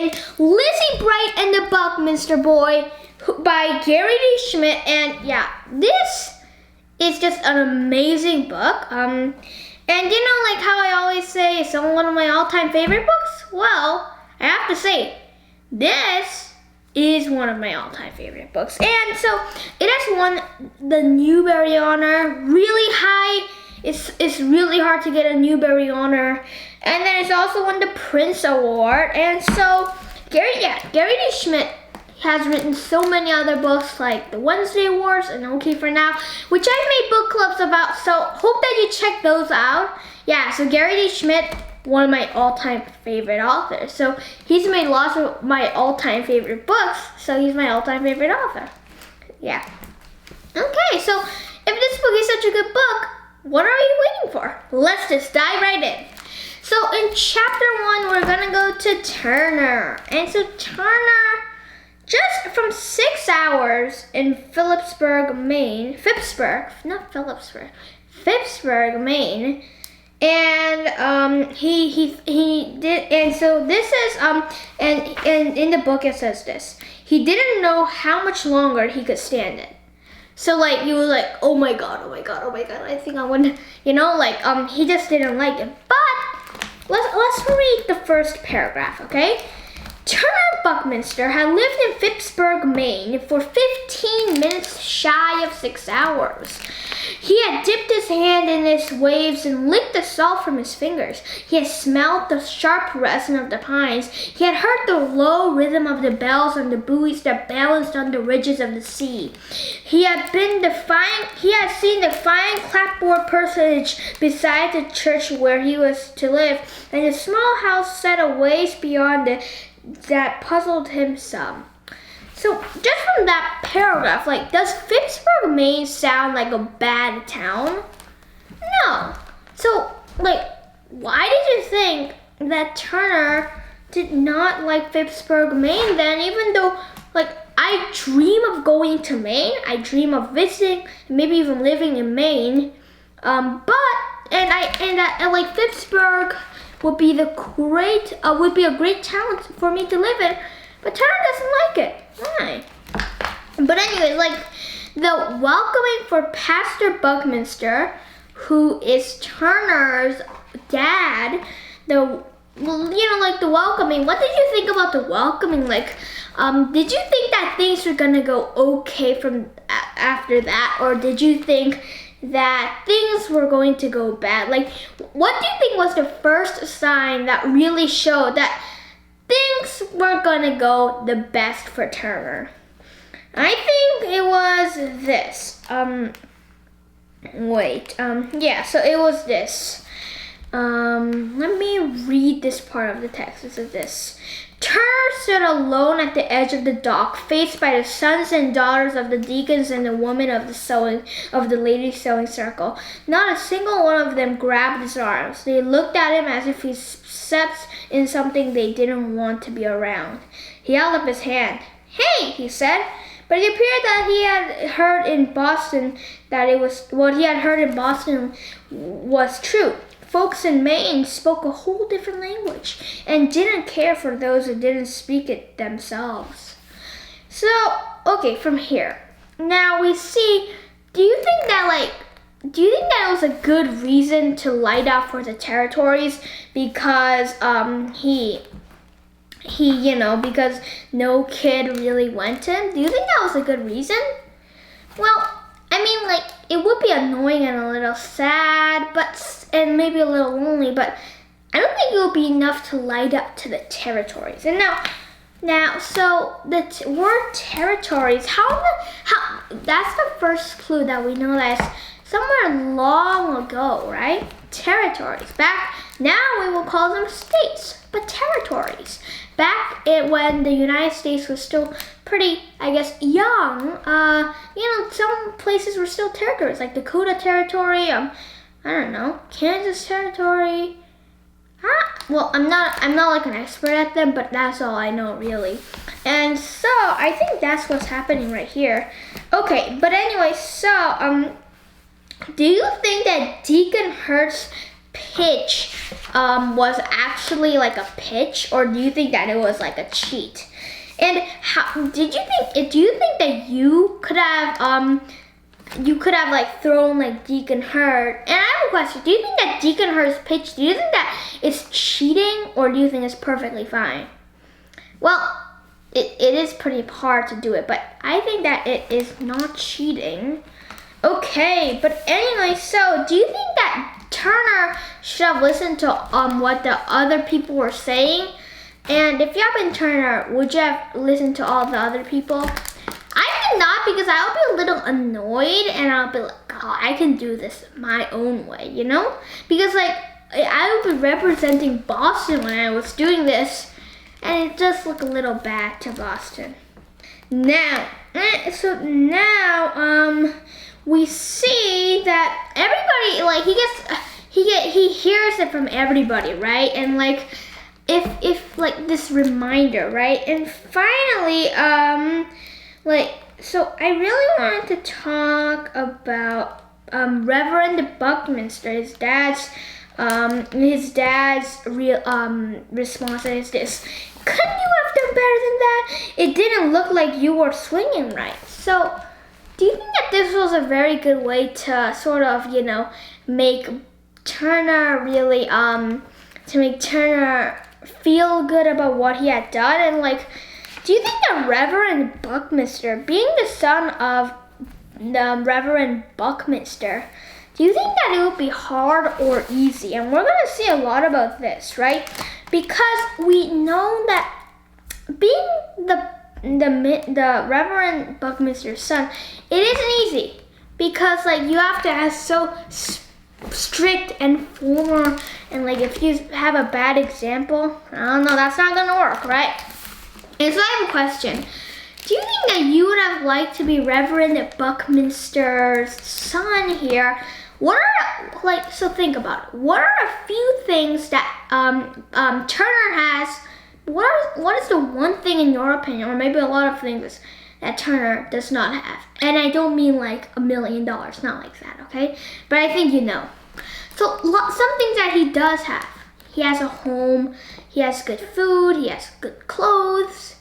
in Lizzie Bright and the Buckminster Boy by Gary D. Schmidt. And yeah, this is just an amazing book. And you know, like how I always say it's one of my all-time favorite books? Well, I have to say, this is one of my all-time favorite books. And so it has won the Newbery Honor really high. It's really hard to get a Newbery Honor. And then it's also won the Prince Award. And so Gary D. Schmidt has written so many other books like the Wednesday Wars and OK for Now, which I've made book clubs about, so hope that you check those out. Yeah, so Gary D. Schmidt, one of my all-time favorite authors. So he's made lots of my all-time favorite books, so he's my all-time favorite author. Yeah. Okay, so if this book is such a good book, what are you waiting for? Let's just dive right in. So in chapter 1, we're gonna go to Turner. And so Turner, just from 6 hours in Phillipsburg, Maine, Phippsburg, Maine, and he did, and so this is and in the book it says this: he didn't know how much longer he could stand it. So like he was like, oh my god, I think I would, you know, like he just didn't like it. But let's read the first paragraph, okay? Turner Buckminster had lived in Phippsburg, Maine for 15 minutes shy of 6 hours. He had dipped his hand in its waves and licked the salt from his fingers. He had smelled the sharp resin of the pines. He had heard the low rhythm of the bells on the buoys that balanced on the ridges of the sea. He had seen the fine clapboard personage beside the church where he was to live, and a small house set a ways beyond that puzzled him some. So just from that paragraph, like, does Phippsburg, Maine sound like a bad town? No. So, like, why did you think that Turner did not like Phippsburg, Maine then, even though, like, I dream of going to Maine, I dream of visiting, maybe even living in Maine, but like Phippsburg would be a great town for me to live in, but Turner doesn't like it. Why? But anyways, like the welcoming for Pastor Buckminster, who is Turner's dad, the welcoming. What did you think about the welcoming? Like, did you think that things were gonna go okay from after that, or did you think that things were going to go bad? Like, what do you think was the first sign that really showed that things weren't gonna go the best for Turner? I think it was this. So it was this. Let me read this part of the text. It says this: Turner stood alone at the edge of the dock, faced by the sons and daughters of the deacons and the women of the ladies' sewing circle. Not a single one of them grabbed his arms. They looked at him as if he stepped in something they didn't want to be around. He held up his hand. "Hey," he said. But it appeared that he had heard in Boston what he had heard in Boston was true. Folks in Maine spoke a whole different language and didn't care for those who didn't speak it themselves. So, okay, from here. Now we see, do you think that was a good reason to light up for the territories? Because because no kid really went to him? Do you think that was a good reason? Well, I mean, like, it would be annoying and a little sad, and maybe a little lonely, but I don't think it will be enough to light up to the territories. And now, so the word territories, how that's the first clue that we know that it's somewhere long ago, right? Territories. Back now we will call them states, but territories. Back when the United States was still pretty, I guess, young, some places were still territories, like Dakota Territory, I don't know, Kansas Territory. Well, I'm not like an expert at them, but that's all I know really. And so I think that's what's happening right here. Okay, but anyway, so do you think that Deacon Hurt's pitch was actually like a pitch, or do you think that it was like a cheat? And do you think that you could have like thrown like Deacon Hurt? And I have a question. Do you think that Deacon Hurt's pitch, do you think that it's cheating, or do you think it's perfectly fine? Well, it is pretty hard to do it, but I think that it is not cheating. Okay, but anyway, so do you think that Turner should have listened to what the other people were saying? And if you have been Turner, would you have listened to all the other people? I did not, because I'll be a little annoyed and I'll be like, oh, I can do this my own way, you know? Because like, I would be representing Boston when I was doing this, and it just looked a little bad to Boston. Now, we see that everybody, like, he hears it from everybody, right? And like, if like this reminder, right? And finally, so I really wanted to talk about Reverend Buckminster. His dad's real response is this: couldn't you have done better than that? It didn't look like you were swinging right. So do you think that this was a very good way to sort of, make Turner really, to make Turner feel good about what he had done? And like, do you think that Reverend Buckminster, being the son of the Reverend Buckminster, do you think that it would be hard or easy? And we're gonna see a lot about this, right? Because we know that being the Reverend Buckminster's son, it isn't easy, because like you have to have so strict and formal, and like if you have a bad example, I don't know, that's not gonna work, right? And so I have a question. Do you think that you would have liked to be Reverend Buckminster's son here? So think about it. What are a few things that Turner has? What is the one thing in your opinion, or maybe a lot of things that Turner does not have? And I don't mean like $1 million, not like that, okay? But I think you know. So some things that he does have. He has a home, he has good food, he has good clothes.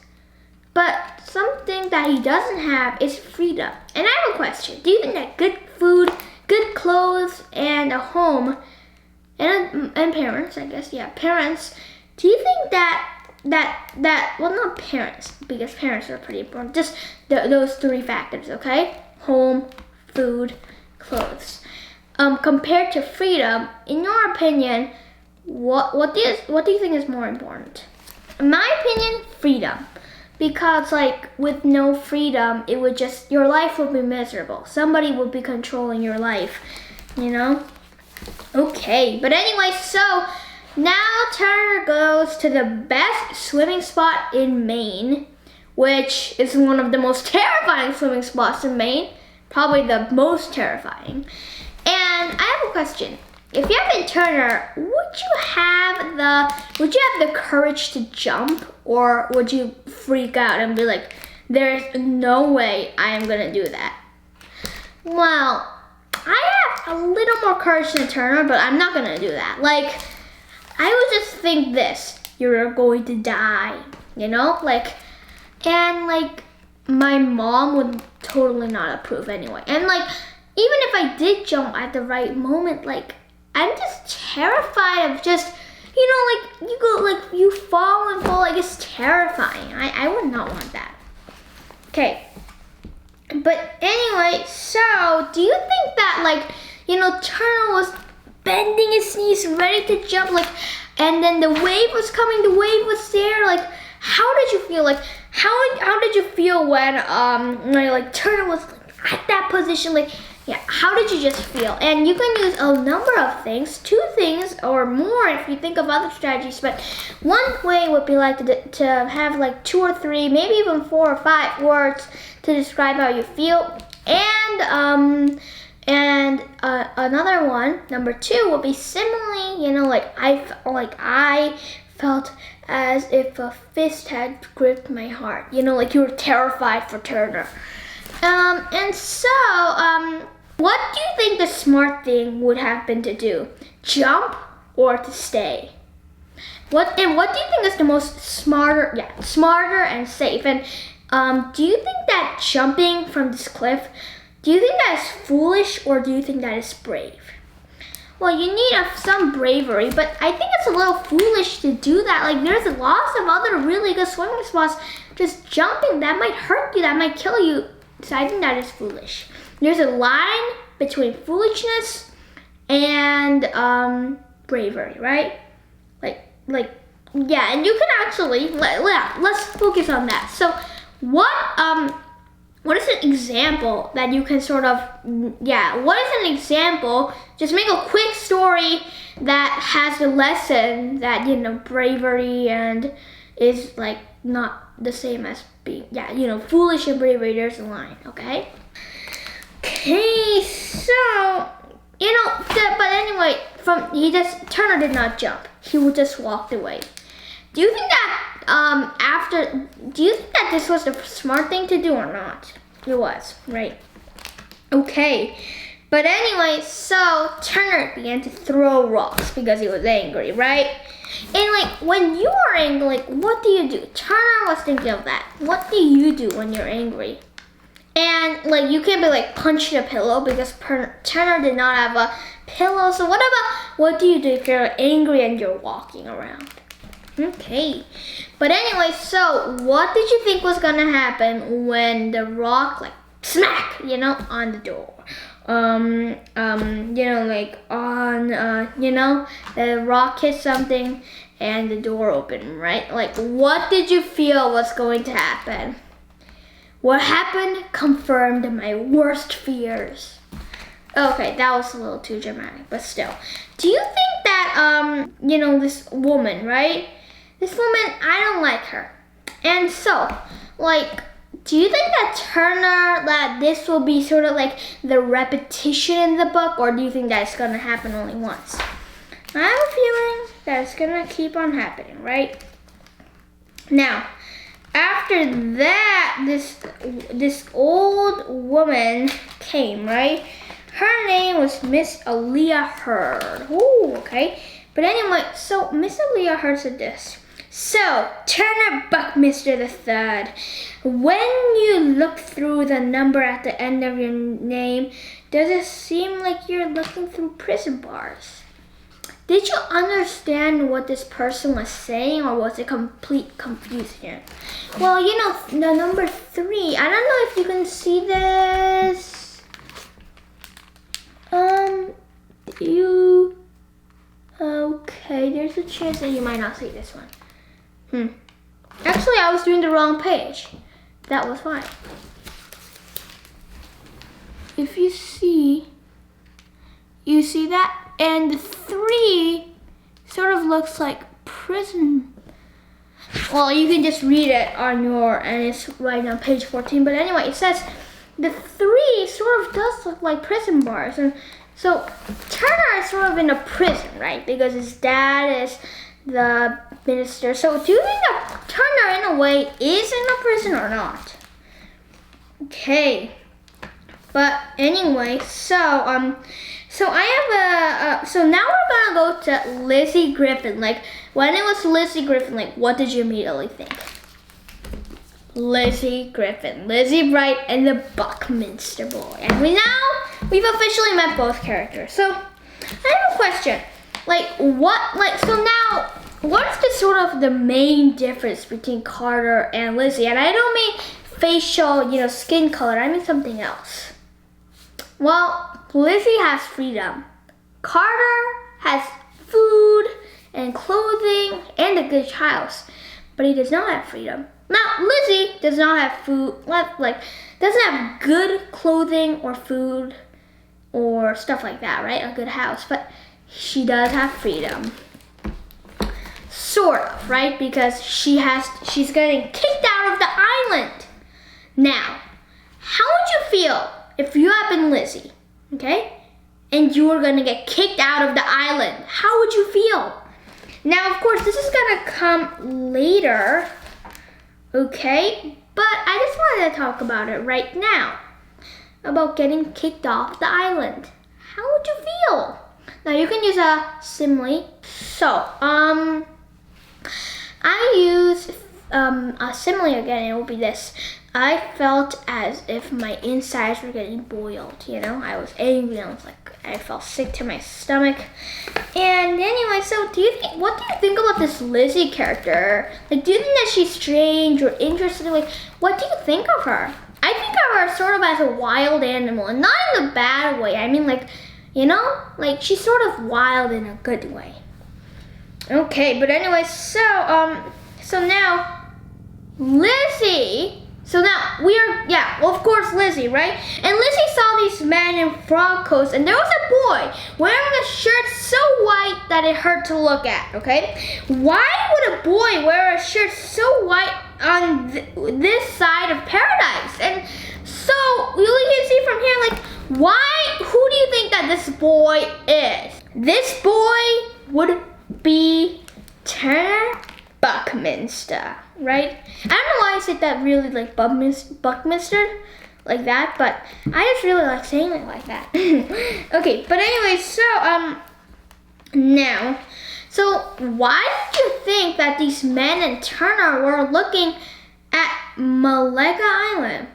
But something that he doesn't have is freedom. And I have a question. Do you think that good food, good clothes, and a home, and parents, I guess, parents, do you think that well, not parents, because parents are pretty important, just those three factors, okay? Home, food, clothes. Compared to freedom, in your opinion, what do you think is more important? In my opinion, freedom. Because like with no freedom, it would just, your life would be miserable. Somebody would be controlling your life, Okay, but anyway, so now Turner goes to the best swimming spot in Maine, which is one of the most terrifying swimming spots in Maine, probably the most terrifying. And I have a question. If you have been Turner, would you have the courage to jump, or would you freak out and be like, there's no way I am gonna do that? Well, I have a little more courage than Turner, but I'm not gonna do that. Like, I would just think this: you're going to die, and my mom would totally not approve anyway. And like, even if I did jump at the right moment, like, I'm just terrified of just, you fall and fall, like, it's terrifying. I would not want that. Okay. But anyway, so do you think that, Turner was bending his knees, ready to jump? Like, and then the wave was coming, the wave was there. Like, how did you feel? Like, how did you feel when like Turner was like, at that position? Like, yeah, how did you just feel? And you can use a number of things, 2 things or more if you think of other strategies. But one way would be like to have like 2 or 3, maybe even 4 or 5 words to describe how you feel. And another one, number 2, would be similarly, like I felt as if a fist had gripped my heart. Like you were terrified for Turner. And so, what do you think the smart thing would have been to do? Jump or to stay? What do you think is the most smarter and safe? And do you think that jumping from this cliff, do you think that is foolish or do you think that is brave? Well, you need some bravery, but I think it's a little foolish to do that. Like, there's lots of other really good swimming spots. Just jumping, that might hurt you, that might kill you. So I think that is foolish. There's a line between foolishness and bravery, right? Yeah, and you can actually let's focus on that. So what is an example that you can what is an example? Just make a quick story that has a lesson that, bravery and is like not the same as being, foolish and bravery, there's a line, okay? Okay, so, but anyway, Turner did not jump. He just walked away. Do you think that, this was the smart thing to do or not? It was, right? Okay, but anyway, so Turner began to throw rocks because he was angry, right? And when you are angry, what do you do? Turner was thinking of that. What do you do when you're angry? And you can't be punching a pillow because Turner did not have a pillow. So what do you do if you're angry and you're walking around? Okay. But anyway, so what did you think was gonna happen when the rock smack, on the door? The rock hit something and the door opened, right? What did you feel was going to happen? What happened confirmed my worst fears. Okay, that was a little too dramatic, but still. Do you think that, this woman, right? This woman, I don't like her. And so, do you think that this will be sort of the repetition in the book, or do you think that it's gonna happen only once? I have a feeling that it's gonna keep on happening, right? Now, after that, this old woman came, right? Her name was Miss Aaliyah Heard. Ooh, okay. But anyway, so Miss Aaliyah Heard said this. So, Turner Buckminster III, when you look through the number at the end of your name, does it seem like you're looking through prison bars? Did you understand what this person was saying, or was it complete confusion? Well, the number 3, I don't know if you can see this. Okay, there's a chance that you might not see this one. Actually, I was doing the wrong page. That was fine. If you see that? And the 3 sort of looks like prison. Well, you can just read it on and it's right on page 14. But anyway, it says the 3 sort of does look like prison bars. And so Turner is sort of in a prison, right? Because his dad is the minister. So do you think that Turner, in a way, is in a prison or not? Okay. But anyway, so so now we're gonna go to Lizzie Griffin. When it was Lizzie Griffin, what did you immediately think? Lizzie Griffin, Lizzie Bright, and the Buckminster boy. And we've officially met both characters. So I have a question. So now, what is the sort of the main difference between Carter and Lizzie? And I don't mean facial, skin color. I mean something else. Well, Lizzie has freedom. Carter has food and clothing and a good house, but he does not have freedom. Now, Lizzie does not have food, doesn't have good clothing or food or stuff like that, right? A good house, but she does have freedom. Sort of, right? Because she's getting kicked out of the island. Now, how would you feel if you had been Lizzie, okay? And you were gonna get kicked out of the island? How would you feel? Now, of course, this is gonna come later, okay? But I just wanted to talk about it right now, about getting kicked off the island. How would you feel? Now, you can use a simile. So, I use a simile again, it will be this. I felt as if my insides were getting boiled, you know? I was angry, I felt sick to my stomach. And anyway, so what do you think about this Lizzie character? Like, do you think that she's strange or interesting? Like, what do you think of her? I think of her sort of as a wild animal, and not in a bad way. I mean, like, you know? Like, she's sort of wild in a good way. Okay, but anyway, so now, Lizzie... So now of course Lizzie, right? And Lizzie saw these men in frog coats, and there was a boy wearing a shirt so white that it hurt to look at, okay? Why would a boy wear a shirt so white on this side of paradise? And so you can see from here, like, who do you think that this boy is? This boy would be Turner Buckminster, right? I don't know why I said that really like Buckminster, like that, but I just really like saying it like that. Okay, but anyway, so why did you think that these men in Turner were looking at Malaga Island,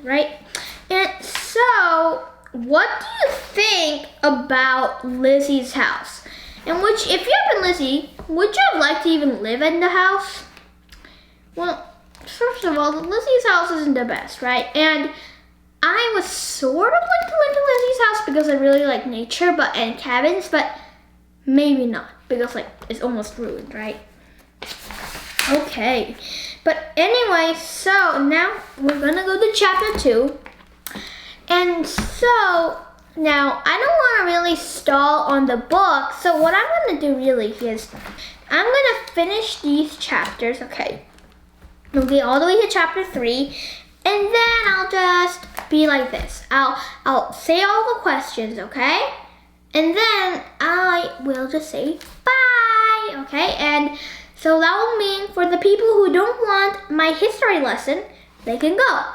right? And so, what do you think about Lizzie's house? And if you had been Lizzie, would you have liked to even live in the house? Well, first of all, Lizzie's house isn't the best, right? And I was sort of like to live in Lizzie's house because I really like nature and cabins, but maybe not because like it's almost ruined, right? Okay, but anyway, so now we're gonna go to chapter 2. And so now, I don't want to really stall on the book, so what I'm going to do really is I'm going to finish these chapters, okay, all the way to chapter 3, and then I'll just be like this. I'll say all the questions, okay, and then I will just say bye, okay, and so that will mean for the people who don't want my history lesson, they can go.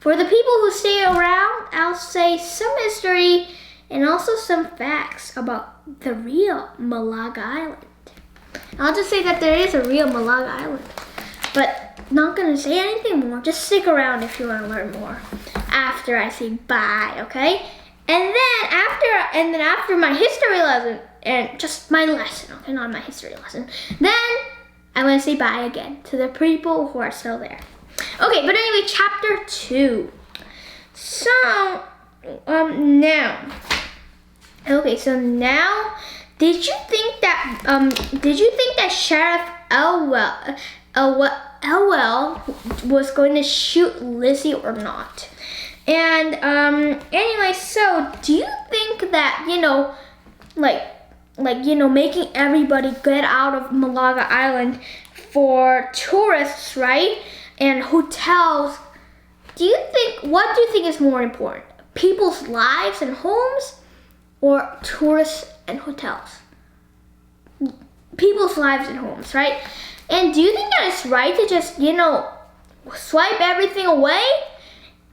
For the people who stay around, I'll say some history and also some facts about the real Malaga Island. I'll just say that there is a real Malaga Island, but not gonna say anything more. Just stick around if you want to learn more after I say bye, okay? And then after my history lesson, and just my lesson, okay, not my history lesson, then I'm gonna say bye again to the people who are still there. Okay, but anyway, chapter 2. So, now. Okay, so now, did you think that Sheriff Elwell was going to shoot Lizzie or not? And, anyway, so, do you think that, making everybody get out of Malaga Island for tourists, right? And hotels, what do you think is more important? People's lives and homes or tourists and hotels? People's lives and homes, right? And do you think that it's right to just, swipe everything away?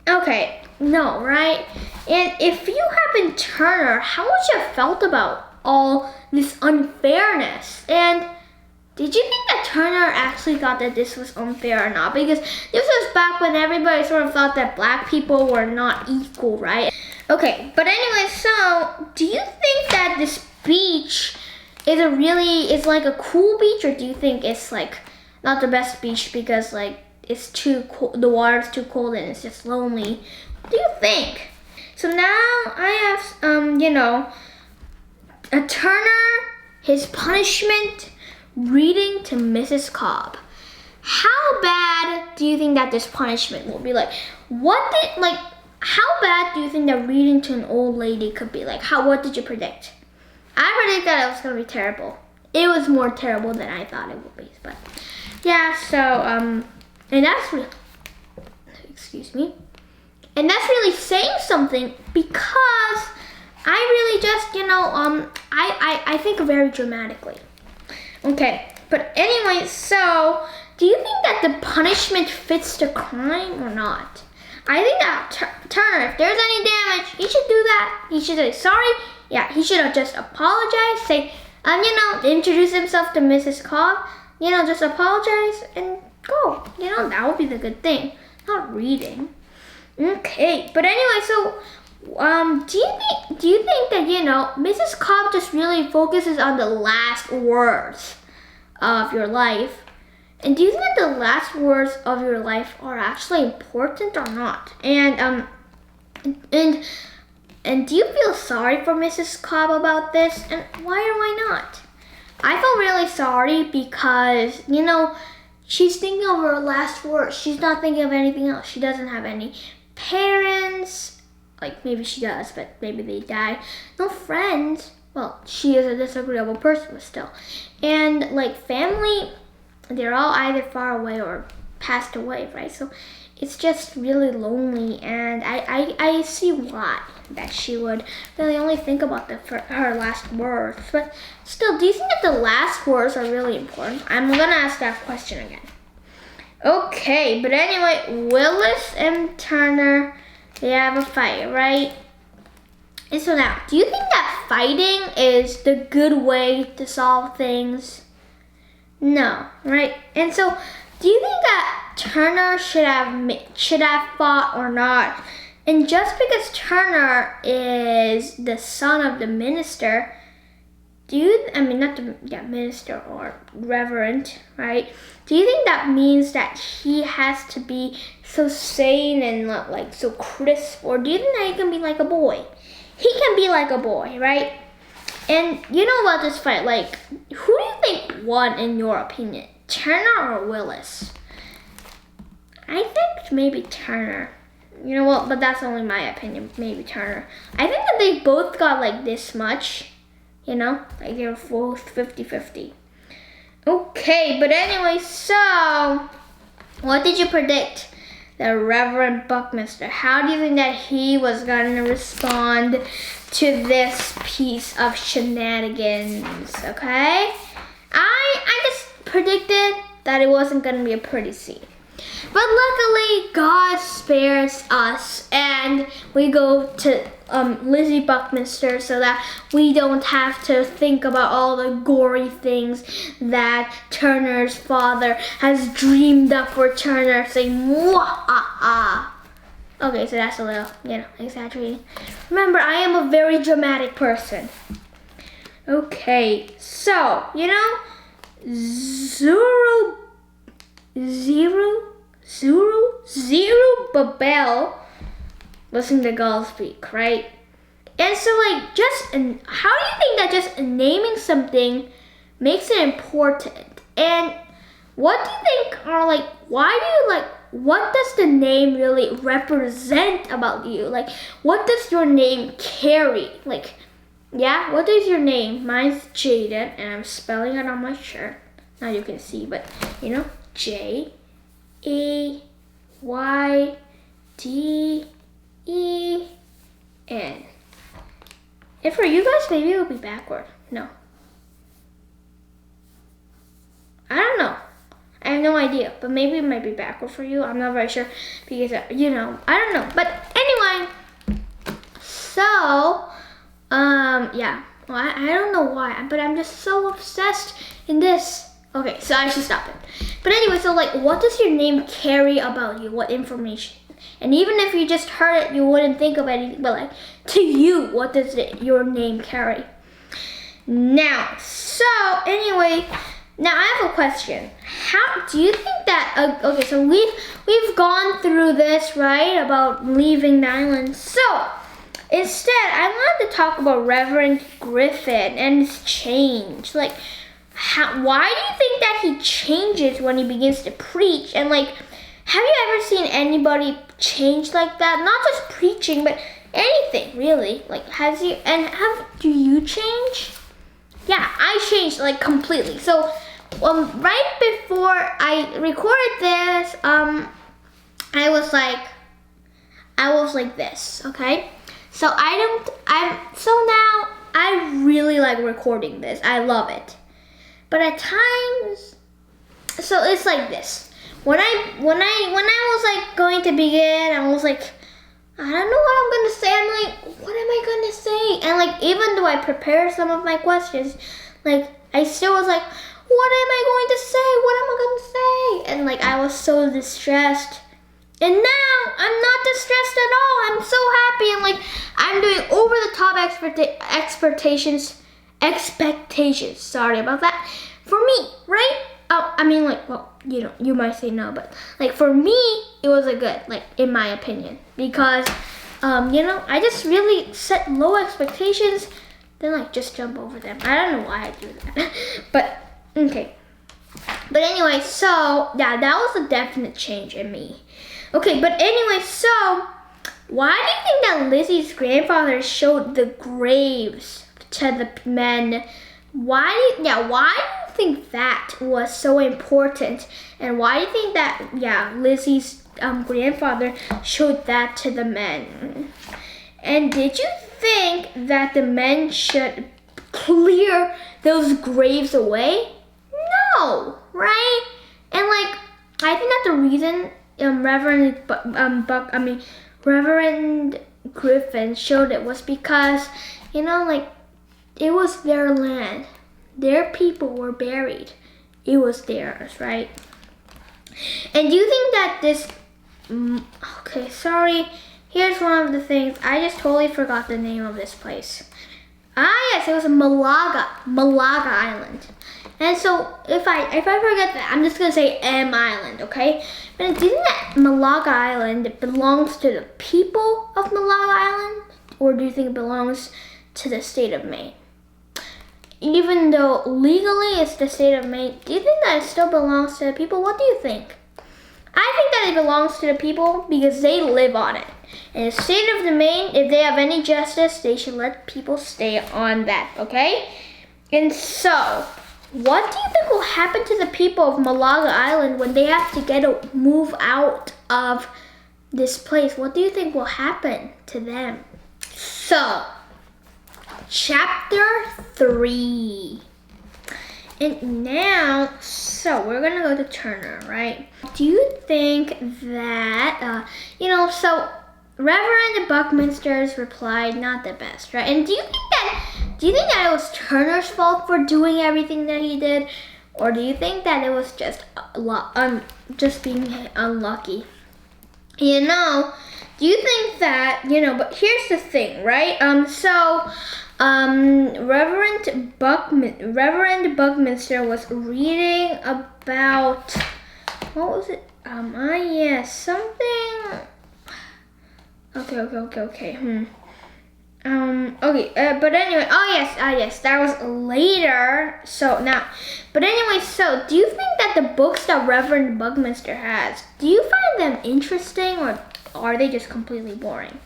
Okay, no, right? And if you had been Turner, how would you have felt about all this unfairness? And did you think that Turner actually thought that this was unfair or not? Because this was back when everybody sort of thought that black people were not equal, right? Okay, but anyway, so do you think that this beach is like a cool beach, or do you think it's like not the best beach because like it's too cold, the water's too cold and it's just lonely? What do you think? So now I have a Turner his punishment, reading to Mrs. Cobb. How bad do you think that this punishment will be? Like, how bad do you think that reading to an old lady could be? Like, what did you predict? I predict that it was gonna be terrible. It was more terrible than I thought it would be. But yeah, so and that's excuse me, and that's really saying something, because I really just I think very dramatically. Okay, but anyway, so do you think that the punishment fits the crime or not? I think that Turner, if there's any damage, he should do that. He should say sorry. Yeah, he should have just apologized. Say, introduce himself to Mrs. Cobb. Just apologize and go. That would be the good thing. Not reading. Okay, but anyway, so do you think that Mrs. Cobb just really focuses on the last words of your life? And do you think that the last words of your life are actually important or not? And do you feel sorry for Mrs. Cobb about this? And why or why not? I feel really sorry because, she's thinking of her last words. She's not thinking of anything else. She doesn't have any parents. Like, maybe she does, but maybe they died. No friends. Well, she is a disagreeable person, but still. And, like, family, they're all either far away or passed away, right? So it's just really lonely, and I see why that she would really only think about her last words. But still, do you think that the last words are really important? I'm gonna ask that question again. Okay, but anyway, Willis and Turner, they have a fight, right? And so now, do you think that fighting is the good way to solve things? No, right? And so, do you think that Turner should have fought or not? And just because Turner is the son of the minister, minister or reverend, right? Do you think that means that he has to be so sane and not like so crisp? Or do you think that he can be like a boy? He can be like a boy, right? And about this fight, like, who do you think won in your opinion? Turner or Willis? I think maybe Turner. But that's only my opinion. Maybe Turner. I think that they both got like this much, like they were both 50-50. Okay, but anyway, so what did you predict? The Reverend Buckminster. How do you think that he was gonna respond to this piece of shenanigans? Okay, I just predicted that it wasn't gonna be a pretty scene. But luckily, God spares us, and we go to Lizzie Buckminster so that we don't have to think about all the gory things that Turner's father has dreamed up for Turner, saying, "Mwah-ah-ah." Okay, so that's a little, exaggerating. Remember, I am a very dramatic person. Okay, so, Zerubbabel listening to God speak, right? And so, like, how do you think that just naming something makes it important? And what do you think are, like, what does the name really represent about you? Like, what does your name carry? Like, yeah, what is your name? Mine's Jaden, and I'm spelling it on my shirt. Now you can see, but, J-A-Y-D-E-N. And for you guys, maybe it will be backward. No. I don't know. I have no idea, but maybe it might be backward for you. I'm not very sure because, I don't know. But anyway, so, yeah. Well, I don't know why, but I'm just so obsessed in this. Okay, so I should stop it. But anyway, so, like, what does your name carry about you? What information? And even if you just heard it, you wouldn't think of anything, but, like, to you, what does your name carry? Now, so, anyway, now I have a question. How do you think that, okay, so we've gone through this, right, about leaving the island. So, instead, I wanted to talk about Reverend Griffin and his change. Like, why do you think that he changes when he begins to preach? And like, have you ever seen anybody change like that? Not just preaching, but anything really. Like, do you change? Yeah, I changed like completely. So, right before I recorded this, I was like this, okay? So now I really like recording this. I love it. But at times, so it's like this. When I was like going to begin, I was like, I don't know what I'm gonna say. I'm like, what am I gonna say? And like, even though I prepared some of my questions, like I still was like, what am I going to say? What am I gonna say? And like, I was so distressed. And now I'm not distressed at all. I'm so happy. And like, I'm doing over the top expectations. Sorry about that. For me, right? I mean, like, well, you might say no, but like for me, it was a good, like in my opinion, because I just really set low expectations, then like just jump over them. I don't know why I do that, but okay. But anyway, so yeah, that was a definite change in me. Okay, but anyway, so why do you think that Lizzie's grandfather showed the graves to the men? Why do you think that was so important? And why do you think that, Lizzie's grandfather showed that to the men? And did you think that the men should clear those graves away? No, right? And like, I think that the reason Reverend Griffin showed it was because, like, it was their land. Their people were buried. It was theirs, right? And do you think that this... Okay, sorry. Here's one of the things. I just totally forgot the name of this place. Yes, it was Malaga Island. And so if I forget that, I'm just gonna say M Island, okay? But do you think that Malaga Island belongs to the people of Malaga Island, or do you think it belongs to the state of Maine? Even though legally it's the state of Maine, do you think that it still belongs to the people? What do you think? I think that it belongs to the people because they live on it. In the state of the Maine, if they have any justice, they should let people stay on that, okay? And so, what do you think will happen to the people of Malaga Island when they have to move out of this place? What do you think will happen to them? So, Chapter 3. And now, so we're gonna go to Turner, right? Do you think that, so Reverend Buckminster's replied, not the best, right? And do you think that it was Turner's fault for doing everything that he did? Or do you think that it was just being unlucky? Do you think that, but here's the thing, right? Reverend Buckminster was reading about, what was it? Something. Okay. But anyway, yes, that was later. But anyway, so do you think that the books that Reverend Buckminster has, do you find them interesting, or are they just completely boring?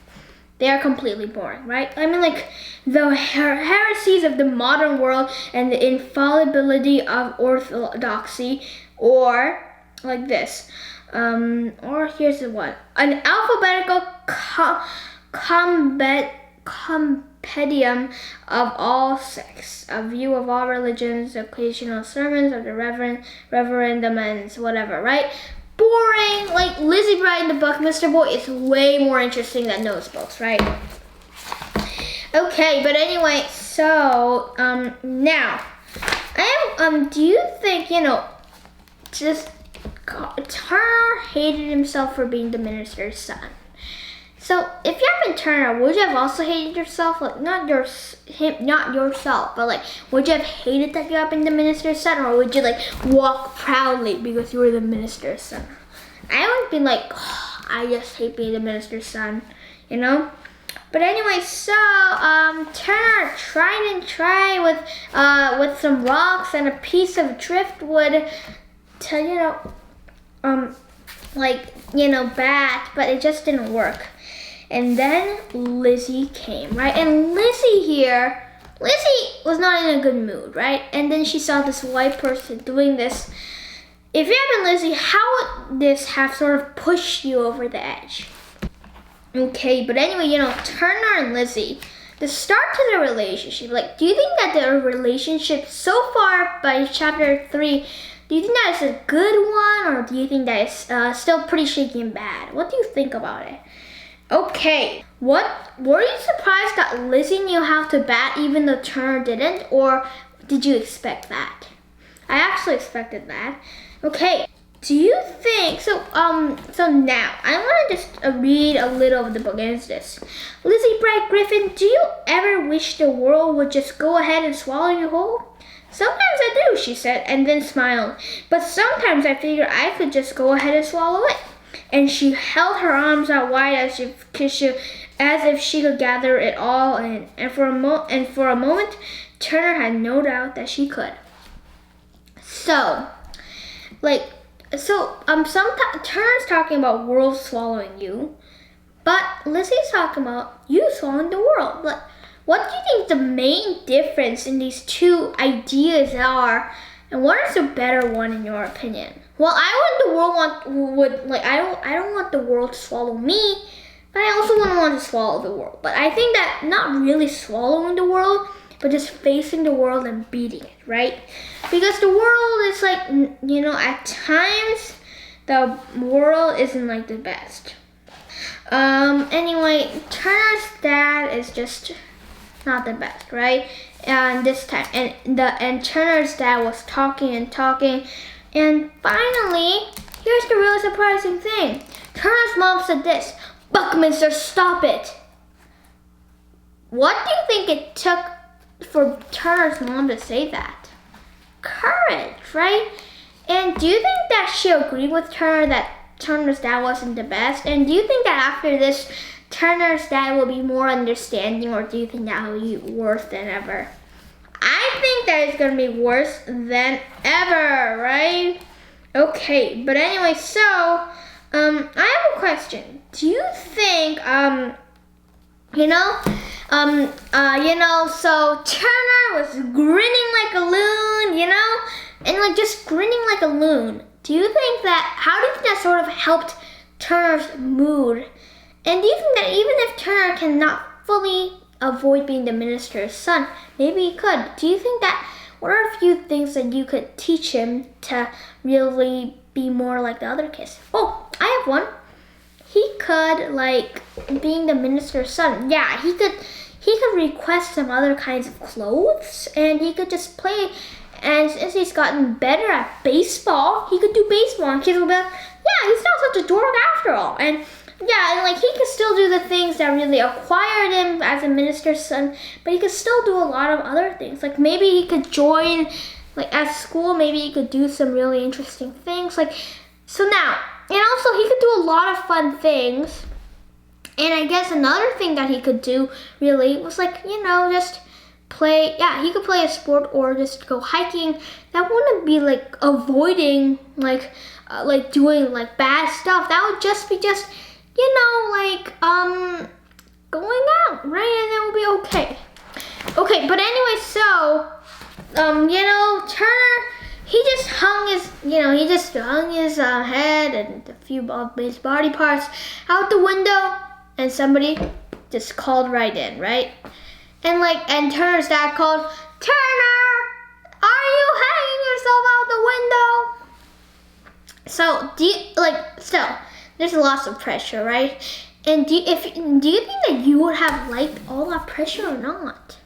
They are completely boring, right? I mean, like, the heresies of the modern world and the infallibility of orthodoxy, or like this, or here's the one: an alphabetical compendium of all sects, a view of all religions, occasional sermons of the reverendaments, whatever, right? Boring. Like, Lizzie Bright and the Buckminster Boy is way more interesting than those books, right? Okay, but anyway, so now do you think, just Turner hated himself for being the minister's son? So if you have been Turner, would you have also hated yourself? Like, not yourself, but like, would you have hated that you have been the minister's son, or would you like walk proudly because you were the minister's son? I would be like, I just hate being the minister's son, But anyway, so Turner tried with some rocks and a piece of driftwood to bat, but it just didn't work. And then Lizzie came, right? And Lizzie was not in a good mood, right? And then she saw this white person doing this. If you had been Lizzie, how would this have sort of pushed you over the edge? Okay, but anyway, Turner and Lizzie, the start to their relationship, do you think that their relationship so far by chapter 3, do you think that is a good one, or do you think that it's still pretty shaky and bad? What do you think about it? Okay, were you surprised that Lizzie knew how to bat even though Turner didn't, or did you expect that? I actually expected that. Okay, do you think, so now, I want to just read a little of the book, and it's this. Lizzie Bright Griffin, do you ever wish the world would just go ahead and swallow you whole? Sometimes I do, she said, and then smiled. But sometimes I figure I could just go ahead and swallow it. And she held her arms out wide as if she could gather it all in. And for a moment, Turner had no doubt that she could. Sometimes Turner's talking about world swallowing you, but Lizzie's talking about you swallowing the world. But what do you think the main difference in these two ideas are, and what is the better one in your opinion? Well, I don't want the world to swallow me, but I also wouldn't want to swallow the world. But I think that not really swallowing the world, but just facing the world and beating it, right? Because the world is at times the world isn't the best. Anyway, Turner's dad is just not the best, right? And this time, and Turner's dad was talking, and finally, here's the really surprising thing. Turner's mom said this: "Buckminster, stop it." What do you think it took for Turner's mom to say that? Courage, right? And do you think that she agreed with Turner that Turner's dad wasn't the best? And do you think that after this, Turner's dad will be more understanding, or do you think that will be worse than ever? I think that it's gonna be worse than ever, right? Okay, but anyway, so I have a question. Do you think so Turner was grinning like a loon, and just grinning like a loon. How do you think that sort of helped Turner's mood? And do you think that even if Turner cannot fully avoid being the minister's son, maybe he could? Do you think that, what are a few things that you could teach him to really be more like the other kids? Oh, I have one. He could, being the minister's son, yeah, he could request some other kinds of clothes, and he could just play. And since he's gotten better at baseball, he could do baseball, and kids will be like, yeah, he's not such a dork after all. And yeah, and he could still do the things that really acquired him as a minister's son, but he could still do a lot of other things. Maybe he could join, at school, maybe he could do some really interesting things. So now, and also he could do a lot of fun things. And I guess another thing that he could do really was just play, yeah, he could play a sport or just go hiking. That wouldn't be avoiding doing bad stuff. That would just be going out, right? And it would be okay. Okay, but anyway, so Turner, he just hung his head and a few of his body parts out the window, and somebody just called right in, right? And Turner's dad called, "Turner, are you hanging yourself out the window?" So there's lots of pressure, right? And do you think that you would have liked all that pressure or not?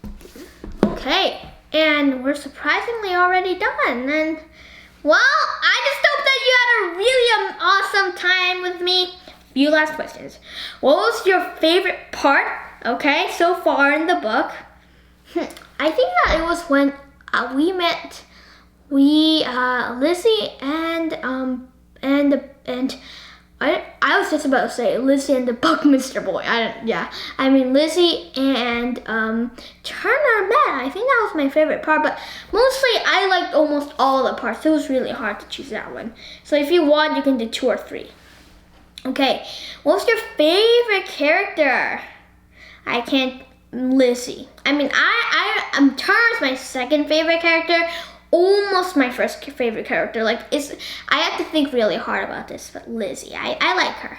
Okay, and we're surprisingly already done. And well, I just hope that you had a really awesome time with me. Few last questions. What was your favorite part? Okay, so far in the book. I think that it was when we met Lizzie and I was just about to say Lizzie and the Buckminster boy. I mean Lizzie and Turner met. I think that was my favorite part, but mostly I liked almost all the parts. It was really hard to choose that one. So if you want, you can do 2 or 3. Okay, what's your favorite character? I can't. Lizzie. I mean, I'm Turner's my second favorite character. Almost my first favorite character. Like, I have to think really hard about this, but Lizzie, I like her.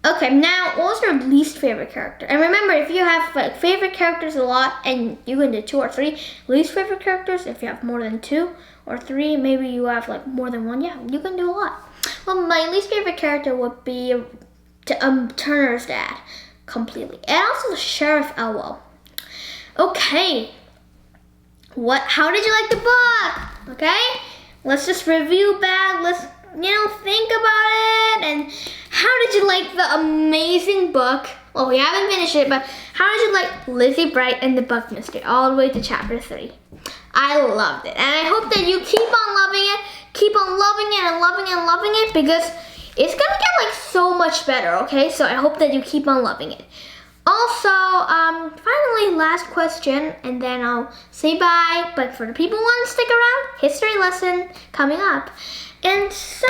Okay, now what's your least favorite character? And remember, if you have like favorite characters a lot, and you can do 2 or 3, least favorite characters, if you have more than 2 or 3, maybe you have like more than 1, yeah, you can do a lot. Well, my least favorite character would be Turner's dad, completely, and also Sheriff Elwell. Okay. How did you like the book? Okay, let's just review back. Let's, think about it. And how did you like the amazing book? Well, we haven't finished it, but how did you like Lizzie Bright and the Buckminster all the way to chapter 3? I loved it, and I hope that you keep on loving it. Keep on loving it and loving it and loving it, because it's gonna get like so much better. Okay, so I hope that you keep on loving it. Also, finally, last question, and then I'll say bye. But for the people who want to stick around, history lesson coming up. And so,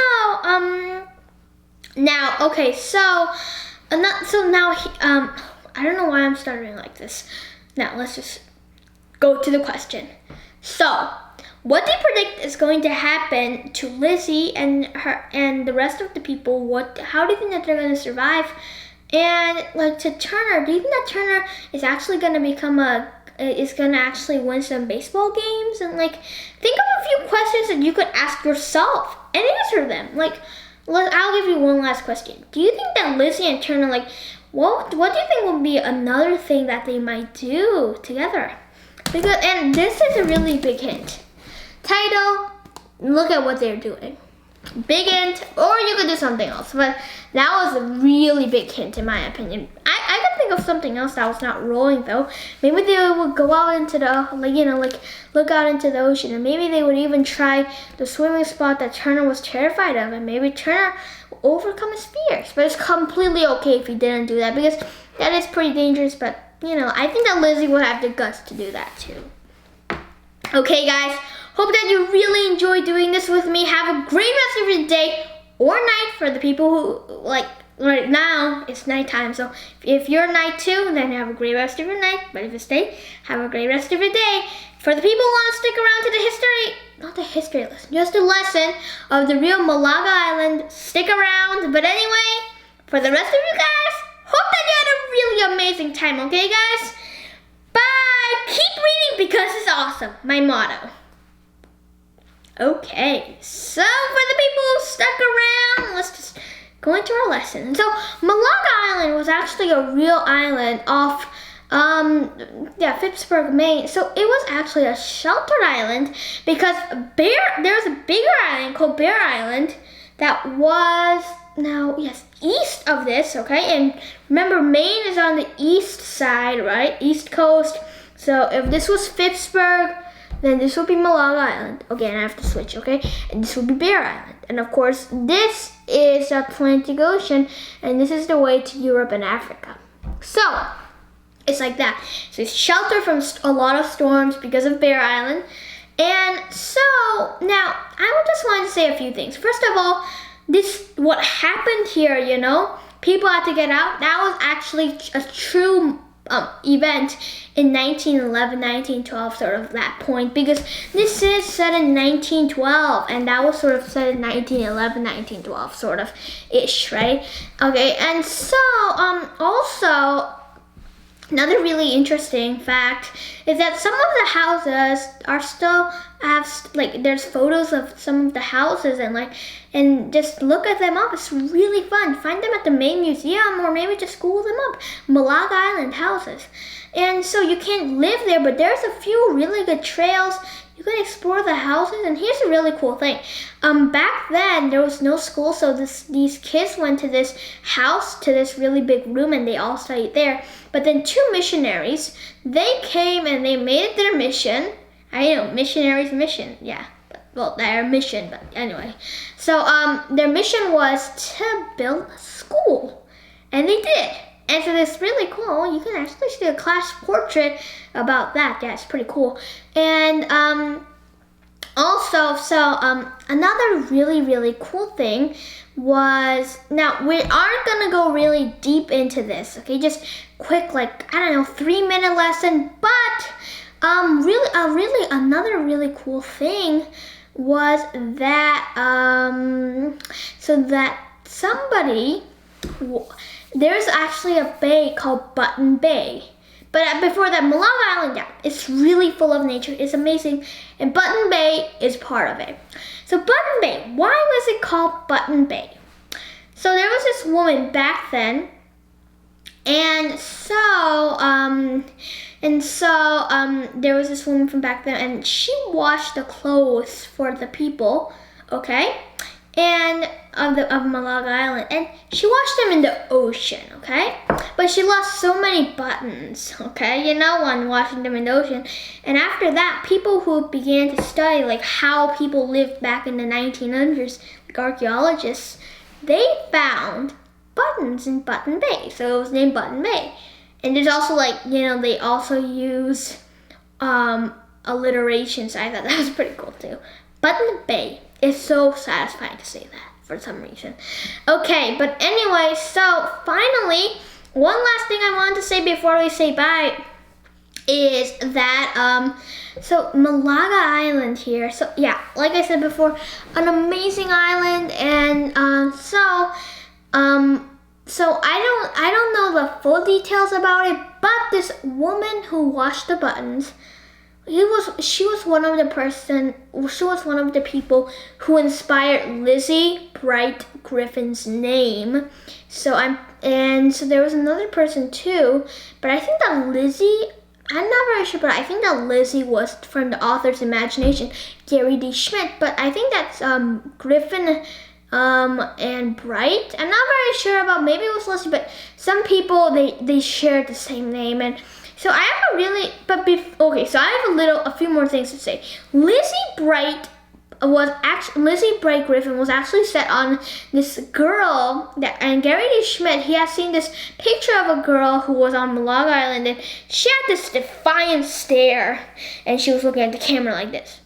now, okay, I don't know why I'm stuttering like this. Now, let's just go to the question. So, what do you predict is going to happen to Lizzie and the rest of the people? How do you think that they're going to survive? And like to Turner, do you think that Turner is actually going to actually win some baseball games? And like, think of a few questions that you could ask yourself and answer them. Like, I'll give you one last question. Do you think that Lizzie and Turner, like, what do you think will be another thing that they might do together? And this is a really big hint. Title, look at what they're doing. Big hint, or you could do something else, but that was a really big hint in my opinion. I could think of something else that was not rolling though. Maybe they would go out into the, look out into the ocean, and maybe they would even try the swimming spot that Turner was terrified of, and maybe Turner will overcome his fears. But it's completely okay if he didn't do that, because that is pretty dangerous, but I think that Lizzie would have the guts to do that too. Okay guys, hope that you really enjoy doing this with me. Have a great rest of your day or night for the people who, like, right now it's nighttime. So if you're night too, then have a great rest of your night. But if it's day, have a great rest of your day. For the people who want to stick around to not the history lesson, just the lesson of the real Malaga Island, stick around. But anyway, for the rest of you guys, hope that you had a really amazing time, okay guys? Bye! Keep reading because it's awesome, my motto. Okay, so for the people who stuck around, let's just go into our lesson. So Malaga Island was actually a real island off Phippsburg, Maine. So it was actually a sheltered island because there was a bigger island called Bear Island that was east of this, okay? And remember, Maine is on the east side, right? East coast. So if this was Phippsburg, then this will be Malaga Island. Okay, and I have to switch, okay? And this will be Bear Island. And of course, this is the Atlantic Ocean, and this is the way to Europe and Africa. So, it's like that. So it's sheltered from a lot of storms because of Bear Island. And so, now, I just wanted to say a few things. First of all, what happened here, people had to get out. That was actually a true event in 1911, 1912, sort of that point, because this is set in 1912, and that was sort of set in 1911, 1912, sort of ish, right? Okay, and so also another really interesting fact is that some of the houses are still there's photos of some of the houses, and just look at them up. It's really fun. Find them at the Maine Museum, or maybe just Google them up. Malaga Island houses. And so you can't live there, but there's a few really good trails. You can explore the houses, and here's a really cool thing. Back then, there was no school, so these kids went to this house, to this really big room, and they all studied there. But then 2 missionaries, they came and they made it their mission. I know, missionaries' mission, yeah. well, their mission, but anyway. So their mission was to build a school, and they did. And so it's really cool. You can actually see a class portrait about that. Yeah, it's pretty cool. And also, another really cool thing was, now we aren't gonna go really deep into this, okay? Just quick, like, I don't know, 3-minute lesson. But really another really cool thing was that so that somebody, there's actually a bay called Button Bay. But before that, Malaga Island, yeah, it's really full of nature. It's amazing. And Button Bay is part of it. So Button Bay, why was it called Button Bay? So there was this woman back then. And so there was this woman from back then, and she washed the clothes for the people, okay? And of Malaga Island, and she washed them in the ocean, okay? But she lost so many buttons, okay? You know, when washing them in the ocean. And after that, people who began to study like how people lived back in the 1900s, like archaeologists, they found buttons in Button Bay, so it was named Button Bay. And there's also, like, you know, they also use alliteration, so I thought that was pretty cool too. Button Bay. It's so satisfying to say that for some reason. Okay, but anyway, so finally, one last thing I wanted to say before we say bye is that so Malaga Island here. So yeah, like I said before, an amazing island, and so I don't know the full details about it, but this woman who washed the buttons, she was one of the people who inspired Lizzie Bright Griffin's name. So there was another person too, but I think that Lizzie, I'm not very sure, but I think that Lizzie was from the author's imagination, Gary D. Schmidt, but I think that's Griffin and Bright. I'm not very sure about, maybe it was Lizzie, but some people, they shared the same name. And so I have so I have a few more things to say. Lizzie Bright Griffin was actually set on this girl and Gary D. Schmidt, he has seen this picture of a girl who was on Malaga Island, and she had this defiant stare, and she was looking at the camera like this.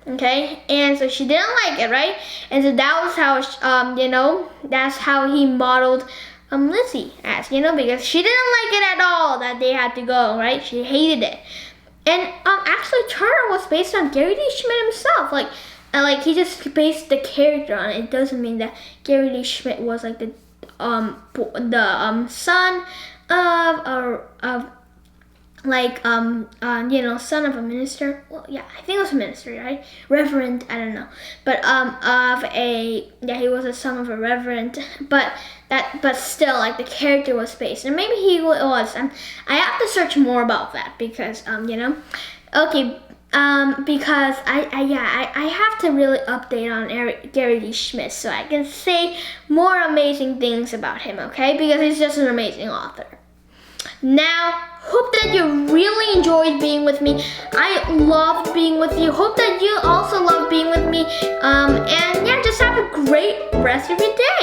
Okay, and so she didn't like it, right? And so that was how, that's how he modeled Lizzie as, because she didn't like it at all that they had to go, right? She hated it. And actually Turner was based on Gary D. Schmidt himself. Like he just based the character on it. It doesn't mean that Gary D. Schmidt was like the son of son of a minister. Well, yeah, I think it was a minister, right? Reverend, I don't know. But he was a son of a reverend. But still, like, the character was based, and maybe he was. I have to search more about that because okay. Because I have to really update on Gary D. Schmidt so I can say more amazing things about him, okay? Because he's just an amazing author. Now, hope that you really enjoyed being with me. I loved being with you. Hope that you also love being with me. And yeah, just have a great rest of your day.